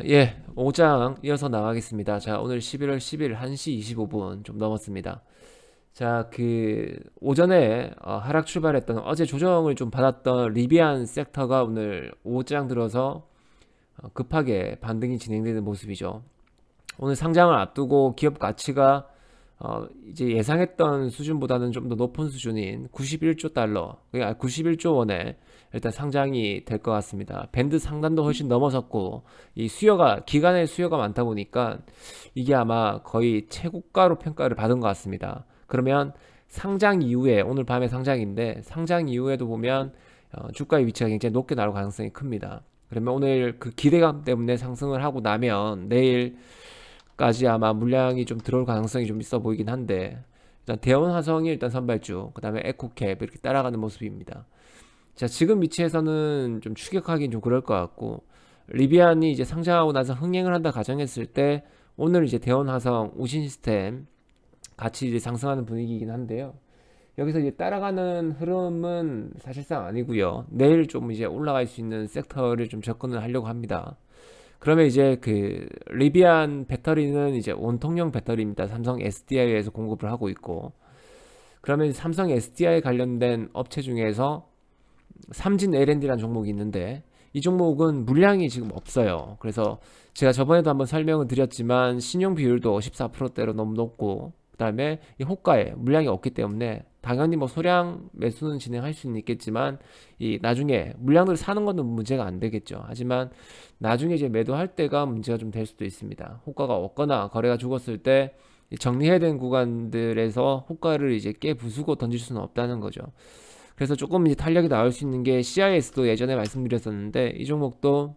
예, 5장 이어서 나가겠습니다. 자, 오늘 11월 10일 1시 25분 좀 넘었습니다. 자, 오전에 하락 출발했던 어제 조정을 좀 받았던 리비안 섹터가 오늘 5장 들어서 급하게 반등이 진행되는 모습이죠. 오늘 상장을 앞두고 기업 가치가 이제 예상했던 수준보다는 좀 더 높은 수준인 91조 달러, 그러니까 91조 원에 일단 상장이 될 것 같습니다. 밴드 상단도 훨씬 넘어섰고, 이 수요가, 기간의 수요가 많다 보니까 이게 아마 거의 최고가로 평가를 받은 것 같습니다. 그러면 상장 이후에, 오늘 밤에 상장인데, 상장 이후에도 보면 주가의 위치가 굉장히 높게 나올 가능성이 큽니다. 그러면 오늘 그 기대감 때문에 상승을 하고 나면 내일까지 아마 물량이 좀 들어올 가능성이 좀 있어 보이긴 한데, 일단 대원화성이 일단 선발주, 그 다음에 에코캡 이렇게 따라가는 모습입니다. 자, 지금 위치에서는 좀 추격하긴 좀 그럴 것 같고, 리비안이 이제 상장하고 나서 흥행을 한다 가정했을 때 오늘 이제 대원화성, 우신시스템 같이 이제 상승하는 분위기이긴 한데요. 여기서 이제 따라가는 흐름은 사실상 아니고요. 내일 좀 이제 올라갈 수 있는 섹터를 좀 접근을 하려고 합니다. 그러면 이제 리비안 배터리는 이제 원통형 배터리입니다. 삼성 SDI에서 공급을 하고 있고, 그러면 삼성 SDI 관련된 업체 중에서 삼진 L&D라는 종목이 있는데, 이 종목은 물량이 지금 없어요. 그래서 제가 저번에도 한번 설명을 드렸지만 신용 비율도 14%대로 너무 높고, 그 다음에 이 호가에 물량이 없기 때문에 당연히 뭐 소량 매수는 진행할 수는 있겠지만, 이 나중에 물량들을 사는 것은 문제가 안 되겠죠. 하지만 나중에 이제 매도할 때가 문제가 좀 될 수도 있습니다. 호가가 없거나 거래가 죽었을 때 정리해야 되는 구간들에서 호가를 이제 깨 부수고 던질 수는 없다는 거죠. 그래서 조금 이제 탄력이 나올 수 있는 게 CIS도 예전에 말씀드렸었는데, 이 종목도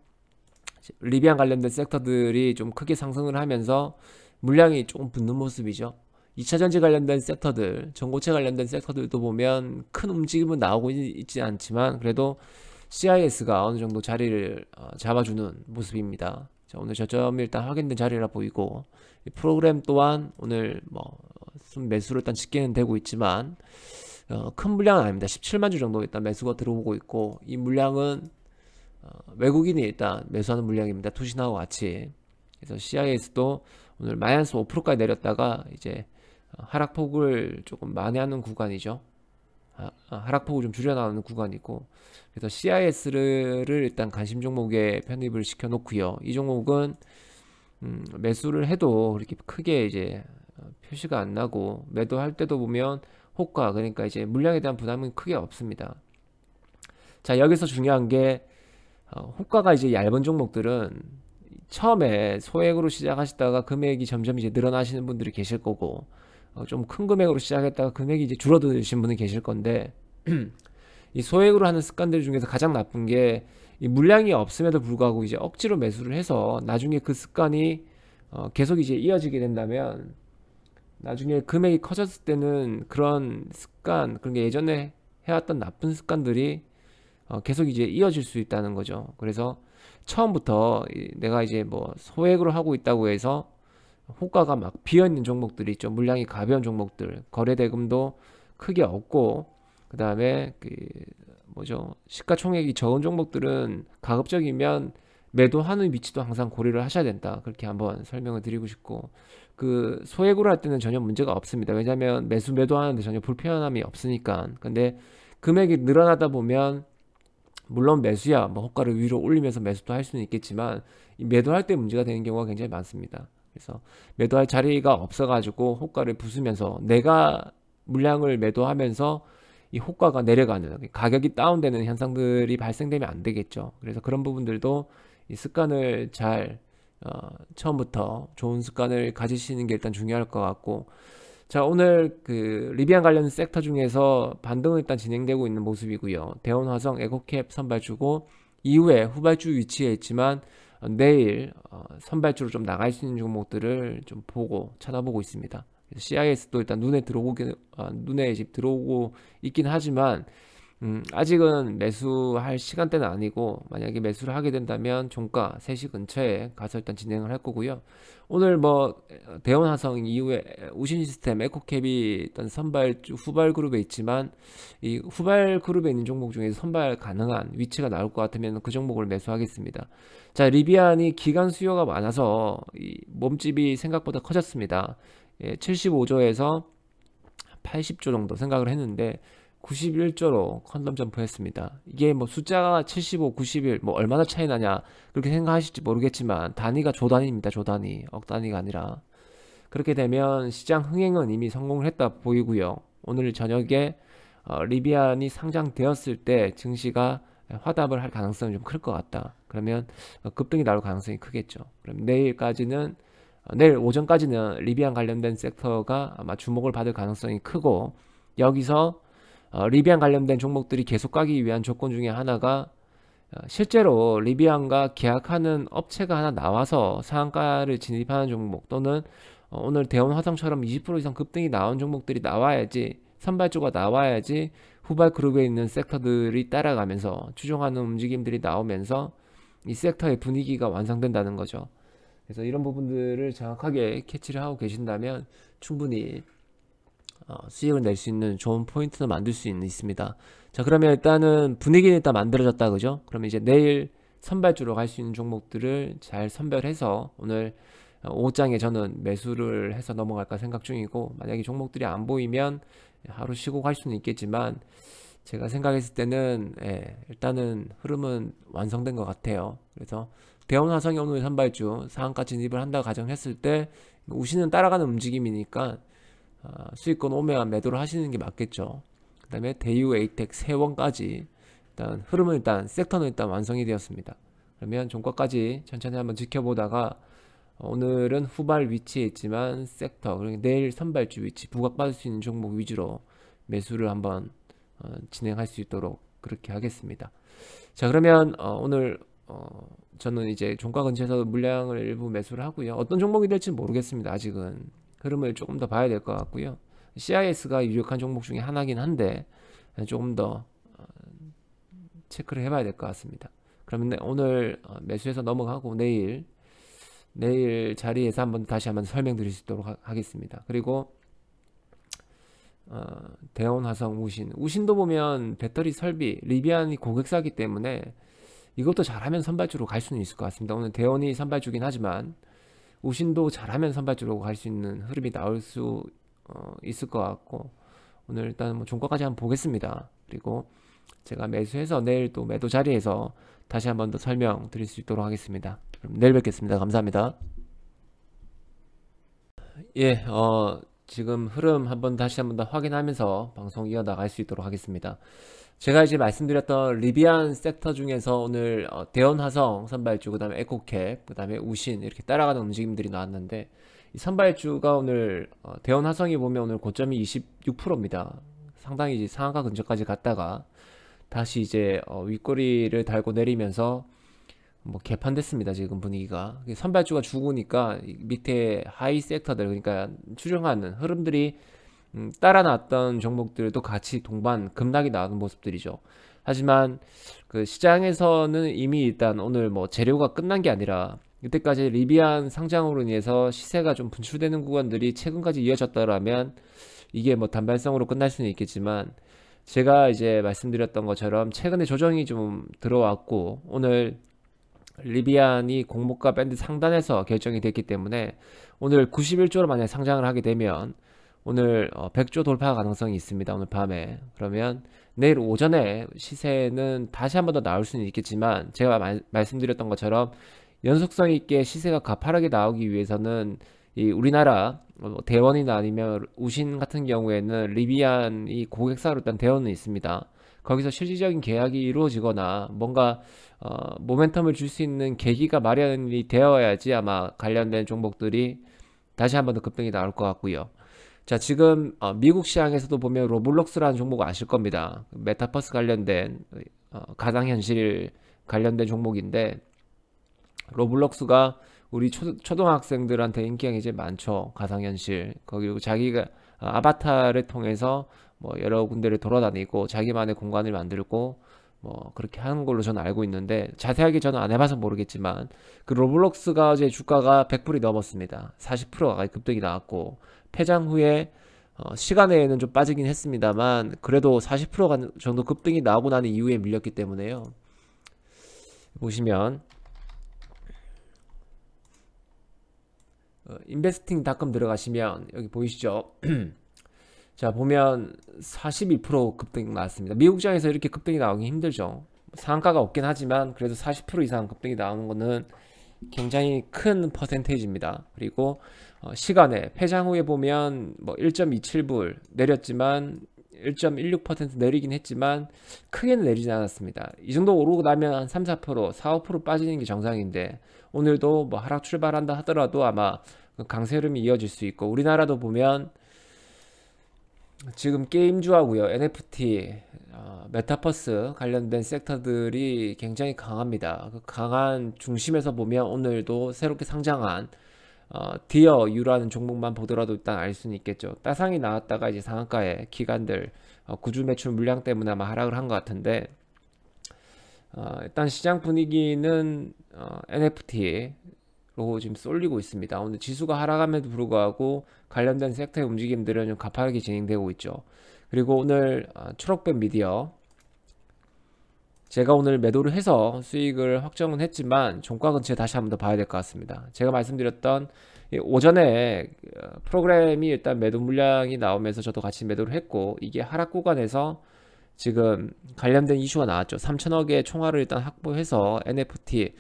리비안 관련된 섹터들이 좀 크게 상승을 하면서 물량이 조금 붙는 모습이죠. 2차전지 관련된 섹터들, 전고체 관련된 섹터들도 보면 큰 움직임은 나오고 있지 않지만 그래도 CIS가 어느 정도 자리를 잡아주는 모습입니다. 자, 오늘 저점이 일단 확인된 자리라 보이고, 이 프로그램 또한 오늘 좀 매수를 일단 짓게는 되고 있지만 큰 물량은 아닙니다. 17만 주 정도 일단 매수가 들어오고 있고, 이 물량은 외국인이 일단 매수하는 물량입니다. 투신하고 같이. 그래서 CIS도 오늘 마이너스 5%까지 내렸다가 이제 하락폭을 조금 만회하는 구간이죠. 하락폭을 좀 줄여나가는 구간이고, 그래서 CIS를 일단 관심 종목에 편입을 시켜 놓고요. 이 종목은 매수를 해도 그렇게 크게 이제 표시가 안 나고, 매도할 때도 보면 호가, 그러니까 이제 물량에 대한 부담은 크게 없습니다. 자, 여기서 중요한 게 호가가 이제 얇은 종목들은 처음에 소액으로 시작하시다가 금액이 점점 이제 늘어나시는 분들이 계실 거고, 좀 큰 금액으로 시작했다가 금액이 이제 줄어드신 분이 계실 건데, 이 소액으로 하는 습관들 중에서 가장 나쁜 게, 이 물량이 없음에도 불구하고 이제 억지로 매수를 해서 나중에 그 습관이 계속 이제 이어지게 된다면, 나중에 금액이 커졌을 때는 그런 습관, 그런 게 예전에 해왔던 나쁜 습관들이 계속 이제 이어질 수 있다는 거죠. 그래서 처음부터 내가 이제 뭐 소액으로 하고 있다고 해서 호가가 막 비어있는 종목들이 있죠. 물량이 가벼운 종목들, 거래대금도 크게 없고, 그 다음에 시가총액이 적은 종목들은 가급적이면 매도하는 위치도 항상 고려를 하셔야 된다. 그렇게 한번 설명을 드리고 싶고, 소액으로 할 때는 전혀 문제가 없습니다. 왜냐하면 매도하는데 전혀 불편함이 없으니까. 근데 금액이 늘어나다 보면 물론 매수야 뭐 호가를 위로 올리면서 매수도 할 수는 있겠지만, 이 매도할 때 문제가 되는 경우가 굉장히 많습니다. 그래서 매도할 자리가 없어가지고 호가를 부수면서 내가 물량을 매도하면서 이 호가가 내려가는, 가격이 다운되는 현상들이 발생되면 안 되겠죠. 그래서 그런 부분들도 이 습관을 잘 처음부터 좋은 습관을 가지시는 게 일단 중요할 것 같고, 자, 오늘 리비안 관련 섹터 중에서 반등은 일단 진행되고 있는 모습이고요. 대원화성, 에코캡 선발주고, 이후에 후발주 위치에 있지만 내일 선발주로 좀 나갈 수 있는 종목들을 좀 찾아보고 있습니다. CIS도 일단 눈에 이제 들어오고 있긴 하지만, 아직은 매수할 시간대는 아니고 만약에 매수를 하게 된다면 종가 3시 근처에 가서 일단 진행을 할 거고요. 오늘 뭐 대원화성 이후에 우신 시스템, 에코캡이 일단 선발 후발 그룹에 있지만 이 후발 그룹에 있는 종목 중에서 선발 가능한 위치가 나올 것 같으면 그 종목을 매수하겠습니다. 자, 리비안이 기간 수요가 많아서 이 몸집이 생각보다 커졌습니다. 75조에서 80조 정도 생각을 했는데 91조로 퀀텀 점프했습니다. 이게 뭐 숫자가 75, 91 뭐 얼마나 차이 나냐 그렇게 생각하실지 모르겠지만 단위가 조 단위입니다. 조 단위, 억 단위가 아니라. 그렇게 되면 시장 흥행은 이미 성공을 했다 보이고요. 오늘 저녁에 리비안이 상장되었을 때 증시가 화답을 할 가능성이 좀 클 것 같다. 그러면 급등이 나올 가능성이 크겠죠. 그럼 내일 오전까지는 리비안 관련된 섹터가 아마 주목을 받을 가능성이 크고, 여기서 리비안 관련된 종목들이 계속 가기 위한 조건 중에 하나가 실제로 리비안과 계약하는 업체가 하나 나와서 상한가를 진입하는 종목, 또는 오늘 대원화성처럼 20% 이상 급등이 나온 종목들이 나와야지, 선발주가 나와야지 후발 그룹에 있는 섹터들이 따라가면서 추종하는 움직임들이 나오면서 이 섹터의 분위기가 완성된다는 거죠. 그래서 이런 부분들을 정확하게 캐치를 하고 계신다면 충분히 수익을 낼 수 있는 좋은 포인트는 만들 수 있습니다. 자, 그러면 일단은 분위기는 일단 만들어졌다, 그죠? 그러면 이제 내일 선발주로 갈 수 있는 종목들을 잘 선별해서 오늘 오후장에 저는 매수를 해서 넘어갈까 생각 중이고, 만약에 종목들이 안 보이면 하루 쉬고 갈 수는 있겠지만 제가 생각했을 때는 일단은 흐름은 완성된 것 같아요. 그래서 대원화성이 오늘 선발주 상한가 진입을 한다고 가정했을 때 우시는 따라가는 움직임이니까 수익권 오면 매도를 하시는 게 맞겠죠. 그 다음에 대유, 에이텍, 세원까지 일단 흐름은 일단 섹터는 일단 완성이 되었습니다. 그러면 종가까지 천천히 한번 지켜보다가 오늘은 후발 위치에 있지만 섹터, 그리고 내일 선발주 위치 부각받을 수 있는 종목 위주로 매수를 한번 진행할 수 있도록 그렇게 하겠습니다. 자, 그러면 오늘 저는 이제 종가 근처에서 물량을 일부 매수를 하고요. 어떤 종목이 될지 모르겠습니다. 아직은 흐름을 조금 더 봐야 될 것 같고요. CIS가 유력한 종목 중에 하나긴 한데 조금 더 체크를 해봐야 될 것 같습니다. 그러면 오늘 매수해서 넘어가고 내일 자리에서 다시 한번 설명드릴 수 있도록 하겠습니다. 그리고 대원화성, 우신도 보면 배터리 설비, 리비안이 고객사기 때문에 이것도 잘하면 선발주로 갈 수는 있을 것 같습니다. 오늘 대원이 선발주긴 하지만 우신도 잘하면 선발주로 갈 수 있는 흐름이 나올 수 있을 것 같고, 오늘 일단 뭐 종가까지 한번 보겠습니다. 그리고 제가 매수해서 내일 또 매도 자리에서 다시 한번 더 설명드릴 수 있도록 하겠습니다. 그럼 내일 뵙겠습니다. 감사합니다. 예, 지금 흐름 다시 한번 더 확인하면서 방송 이어나갈 수 있도록 하겠습니다. 제가 이제 말씀드렸던 리비안 섹터 중에서 오늘 대원화성 선발주, 그 다음에 에코캡, 그 다음에 우신 이렇게 따라가는 움직임들이 나왔는데, 이 선발주가 오늘 대원화성이 보면 오늘 고점이 26%입니다. 상당히 이제 상한가 근처까지 갔다가 다시 이제 윗꼬리를 달고 내리면서 뭐 개판됐습니다. 지금 분위기가 선발주가 죽으니까 밑에 하이 섹터들, 그러니까 추정하는 흐름들이 따라 나왔던 종목들도 같이 동반 급락이 나오는 모습들이죠. 하지만 그 시장에서는 이미 일단 오늘 뭐 재료가 끝난 게 아니라 이때까지 리비안 상장으로 인해서 시세가 좀 분출되는 구간들이 최근까지 이어졌더라면 이게 뭐 단발성으로 끝날 수는 있겠지만, 제가 이제 말씀드렸던 것처럼 최근에 조정이 좀 들어왔고 오늘 리비안이 공모가 밴드 상단에서 결정이 됐기 때문에 오늘 91조로 만약 상장을 하게 되면 오늘 100조 돌파 가능성이 있습니다. 오늘 밤에. 그러면 내일 오전에 시세는 다시 한번 더 나올 수는 있겠지만, 제가 말씀드렸던 것처럼 연속성 있게 시세가 가파르게 나오기 위해서는 이 우리나라 대원이나 아니면 우신 같은 경우에는 리비안이 고객사로 일단 대원은 있습니다. 거기서 실질적인 계약이 이루어지거나 뭔가 모멘텀을 줄 수 있는 계기가 마련이 되어야지 아마 관련된 종목들이 다시 한번 더 급등이 나올 것 같고요. 자, 지금 미국 시장에서도 보면 로블록스라는 종목 아실 겁니다. 메타버스 관련된 가상현실 관련된 종목인데, 로블록스가 우리 초등학생들한테 인기가 이제 많죠. 가상현실. 그리고 자기가 아바타를 통해서 뭐 여러 군데를 돌아다니고 자기만의 공간을 만들고 뭐 그렇게 하는 걸로 저는 알고 있는데, 자세하게 저는 안 해봐서 모르겠지만 그 로블록스가 어제 주가가 100불이 넘었습니다. 40%가 가까이 급등이 나왔고, 폐장 후에 시간에는 좀 빠지긴 했습니다만 그래도 40% 정도 급등이 나오고 나는 이후에 밀렸기 때문에요. 보시면 인베스팅닷컴 들어가시면 여기 보이시죠? 자, 보면 42% 급등이 나왔습니다. 미국장에서 이렇게 급등이 나오기 힘들죠. 상한가가 없긴 하지만 그래도 40% 이상 급등이 나오는 거는 굉장히 큰 퍼센테이지입니다. 그리고 시간에 폐장 후에 보면 뭐 1.27불 내렸지만 1.16% 내리긴 했지만 크게는 내리지 않았습니다. 이 정도 오르고 나면 한 3, 4%, 4, 5% 빠지는 게 정상인데, 오늘도 뭐 하락 출발한다 하더라도 아마 강세 흐름이 이어질 수 있고, 우리나라도 보면 지금 게임주하고요, NFT, 메타버스 관련된 섹터들이 굉장히 강합니다. 그 강한 중심에서 보면 오늘도 새롭게 상장한 디어 U라는 종목만 보더라도 일단 알 수는 있겠죠. 따상이 나왔다가 이제 상한가에 기관들 구주 매출 물량 때문에 아마 하락을 한 것 같은데, 일단 시장 분위기는 NFT로 지금 쏠리고 있습니다. 오늘 지수가 하락함에도 불구하고 관련된 섹터의 움직임들은 좀 가파르게 진행되고 있죠. 그리고 오늘 초록빛 미디어, 제가 오늘 매도를 해서 수익을 확정은 했지만 종가 근처에 다시 한번 더 봐야 될 것 같습니다. 제가 말씀드렸던 오전에 프로그램이 일단 매도 물량이 나오면서 저도 같이 매도를 했고, 이게 하락 구간에서 지금 관련된 이슈가 나왔죠. 3천억의 총알을 일단 확보해서 NFT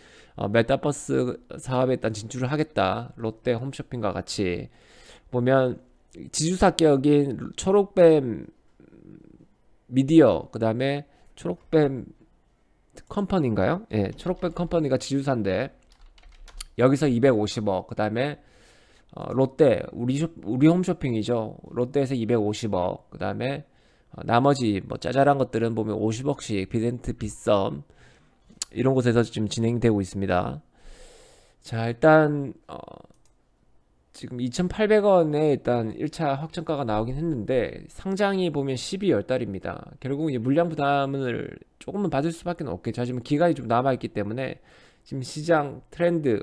메타버스 사업에 일단 진출을 하겠다. 롯데 홈쇼핑과 같이 보면 지주사 격인 초록뱀 미디어, 그 다음에 초록뱀 컴퍼니인가요? 예, 초록뱀 컴퍼니가 지주사인데 여기서 250억, 그 다음에 롯데 우리 홈쇼핑이죠. 롯데에서 250억, 그 다음에 나머지 뭐 짜잘한 것들은 보면 50억씩 비덴트, 빗썸 이런 곳에서 지금 진행되고 있습니다. 자, 일단 지금 2,800원에 일단 1차 확정가가 나오긴 했는데, 상장이 보면 12월 달입니다. 결국 이제 물량 부담을 조금은 받을 수밖에 없겠죠. 하지만 기간이 좀 남아있기 때문에 지금 시장 트렌드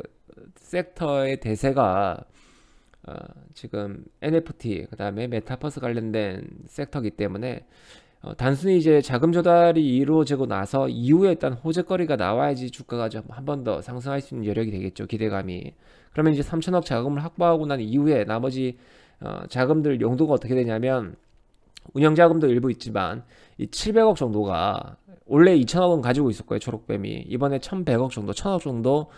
섹터의 대세가 지금 NFT, 그 다음에 메타버스 관련된 섹터이기 때문에 단순히 이제 자금 조달이 이루어지고 나서 이후에 일단 호재거리가 나와야지 주가가 좀 한 번 더 상승할 수 있는 여력이 되겠죠. 기대감이. 그러면 이제 3천억 자금을 확보하고 난 이후에 나머지 자금들 용도가 어떻게 되냐면, 운영자금도 일부 있지만 이 700억 정도가 원래 2천억은 가지고 있을 거예요. 초록뱀이 이번에 1,100억 정도, 1,000억 정도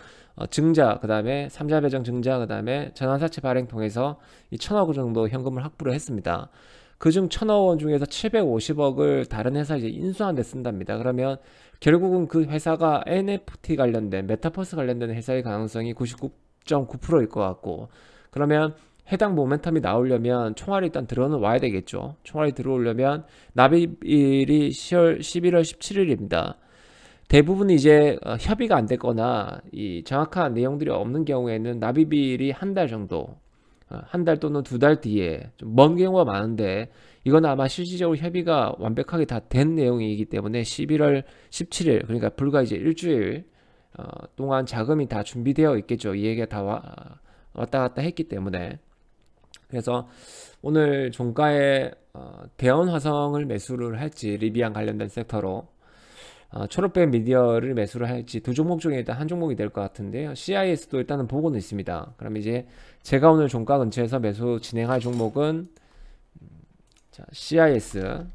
증자, 그 다음에 3자 배정 증자, 그 다음에 전환사채 발행 통해서 이 1,000억 정도 현금을 확보를 했습니다. 그중 1,000억 원 중에서 750억을 다른 회사에 이제 인수하는 데 쓴답니다. 그러면 결국은 그 회사가 NFT 관련된, 메타버스 관련된 회사의 가능성이 99.9%일 것 같고, 그러면 해당 모멘텀이 나오려면 총알이 일단 들어는 와야 되겠죠. 총알이 들어오려면 납입일이 11월 17일입니다. 대부분 이제 협의가 안 됐거나 이 정확한 내용들이 없는 경우에는 납입일이 한 달 정도, 한 달 또는 2달 뒤에 좀 먼 경우가 많은데, 이건 아마 실질적으로 협의가 완벽하게 다 된 내용이기 때문에 11월 17일, 그러니까 불과 이제 일주일 동안 자금이 다 준비되어 있겠죠. 이 얘기가 다 왔다 갔다 했기 때문에. 그래서 오늘 종가에 대원화성을 매수를 할지, 리비안 관련된 섹터로 초록뱀 미디어를 매수를 할지, 두 종목 중에 일단 한 종목이 될 것 같은데요. CIS도 일단은 보고는 있습니다. 그럼 이제 제가 오늘 종가 근처에서 매수 진행할 종목은 자, CIS,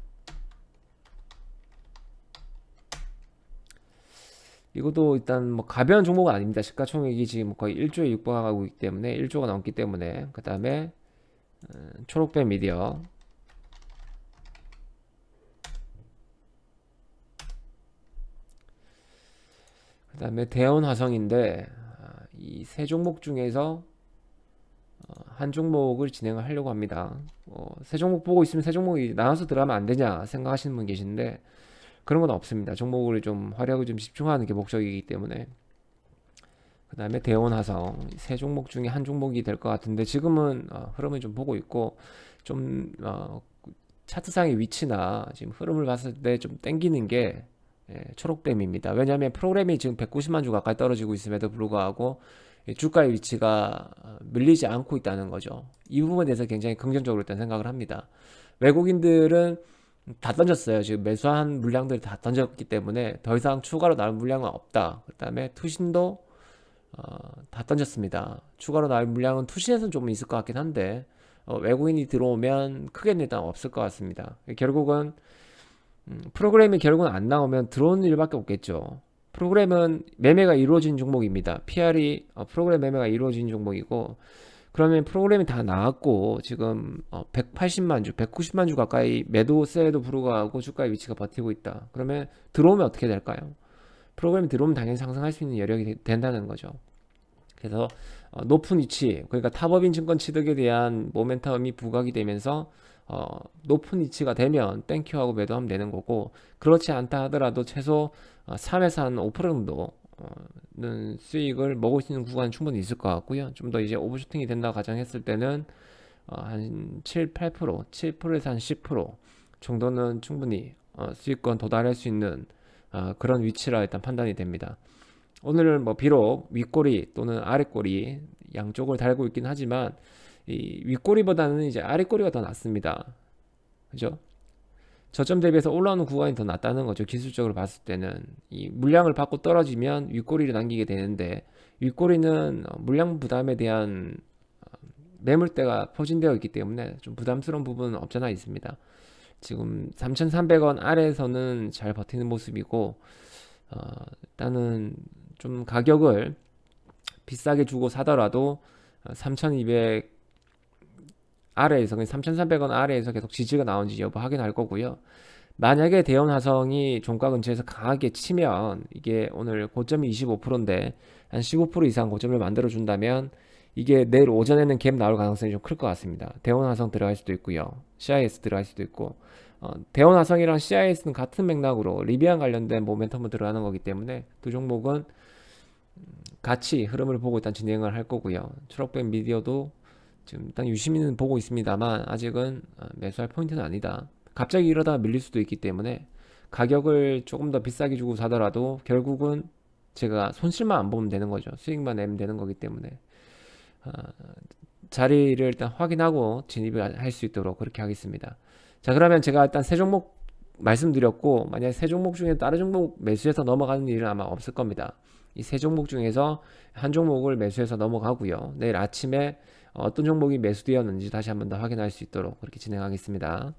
이것도 일단 뭐 가벼운 종목은 아닙니다. 시가총액이 지금 거의 1조에 육박하고 있기 때문에, 1조가 넘기 때문에. 그 다음에 초록뱀 미디어, 그 다음에 대원화성인데, 이 세 종목 중에서 한 종목을 진행을 하려고 합니다. 세 종목 보고 있으면 세 종목이 나눠서 들어가면 안 되냐 생각하시는 분 계신데, 그런 건 없습니다. 종목을 좀 화력을 좀 집중하는 게 목적이기 때문에. 그 다음에 대원화성, 세 종목 중에 한 종목이 될 것 같은데, 지금은 흐름을 좀 보고 있고, 좀 차트상의 위치나 지금 흐름을 봤을 때 좀 땡기는 게 초록뱀입니다. 왜냐하면 프로그램이 지금 190만 주 가까이 떨어지고 있음에도 불구하고 주가의 위치가 밀리지 않고 있다는 거죠. 이 부분에 대해서 굉장히 긍정적으로 일단 생각을 합니다. 외국인들은 다 던졌어요. 지금 매수한 물량들이 다 던졌기 때문에 더 이상 추가로 나올 물량은 없다. 그 다음에 투신도 다 던졌습니다. 추가로 나올 물량은 투신에서는 좀 있을 것 같긴 한데 외국인이 들어오면 크게는 일단 없을 것 같습니다. 결국은 프로그램이 결국은 안 나오면 들어오는 일밖에 없겠죠. 프로그램은 매매가 이루어진 종목입니다. PR이 프로그램 매매가 이루어진 종목이고, 그러면 프로그램이 다 나왔고 지금 180만 주, 190만 주 가까이 매도세에도 불구하고 주가의 위치가 버티고 있다. 그러면 들어오면 어떻게 될까요? 프로그램이 들어오면 당연히 상승할 수 있는 여력이 된다는 거죠. 그래서 높은 위치, 그러니까 탑업인 증권 취득에 대한 모멘텀이 부각이 되면서 높은 위치가 되면 땡큐하고 매도하면 되는 거고, 그렇지 않다 하더라도 최소 3에서 한 5% 정도는 수익을 먹을 수 있는 구간은 충분히 있을 것 같고요. 좀 더 이제 오버슈팅이 된다고 가정했을 때는 한 7, 8%, 7%에서 한 10% 정도는 충분히 수익권 도달할 수 있는 그런 위치라 일단 판단이 됩니다. 오늘은 뭐 비록 윗꼬리 또는 아랫꼬리 양쪽을 달고 있긴 하지만 이 윗꼬리보다는 이제 아랫꼬리가 더 낫습니다. 그죠? 저점 대비해서 올라오는 구간이 더 낫다는 거죠. 기술적으로 봤을 때는 이 물량을 받고 떨어지면 윗꼬리를 남기게 되는데, 윗꼬리는 물량 부담에 대한 매물대가 포진되어 있기 때문에 좀 부담스러운 부분은 없잖아 있습니다. 지금 3,300원 아래에서는 잘 버티는 모습이고, 일단은 좀 가격을 비싸게 주고 사더라도 3,200 아래에서, 3,300원 아래에서 계속 지지가 나온지 여부 확인할 거고요. 만약에 대형화성이 종가 근처에서 강하게 치면, 이게 오늘 고점이 25%인데 한 15% 이상 고점을 만들어 준다면 이게 내일 오전에는 갭 나올 가능성이 좀 클 것 같습니다. 대형화성 들어갈 수도 있고요, CIS 들어갈 수도 있고, 대형화성이랑 CIS는 같은 맥락으로 리비안 관련된 모멘텀을 들어가는 거기 때문에 두 종목은 같이 흐름을 보고 일단 진행을 할 거고요. 초록뱀 미디어도 지금 일단 유심히는 보고 있습니다만 아직은 매수할 포인트는 아니다. 갑자기 이러다가 밀릴 수도 있기 때문에 가격을 조금 더 비싸게 주고 사더라도 결국은 제가 손실만 안 보면 되는 거죠. 수익만 내면 되는 거기 때문에 자리를 일단 확인하고 진입을 할 수 있도록 그렇게 하겠습니다. 자, 그러면 제가 일단 세 종목 말씀드렸고, 만약에 세 종목 중에 다른 종목 매수해서 넘어가는 일은 아마 없을 겁니다. 이 세 종목 중에서 한 종목을 매수해서 넘어가고요. 내일 아침에 어떤 종목이 매수되었는지 다시 한번 더 확인할 수 있도록 그렇게 진행하겠습니다.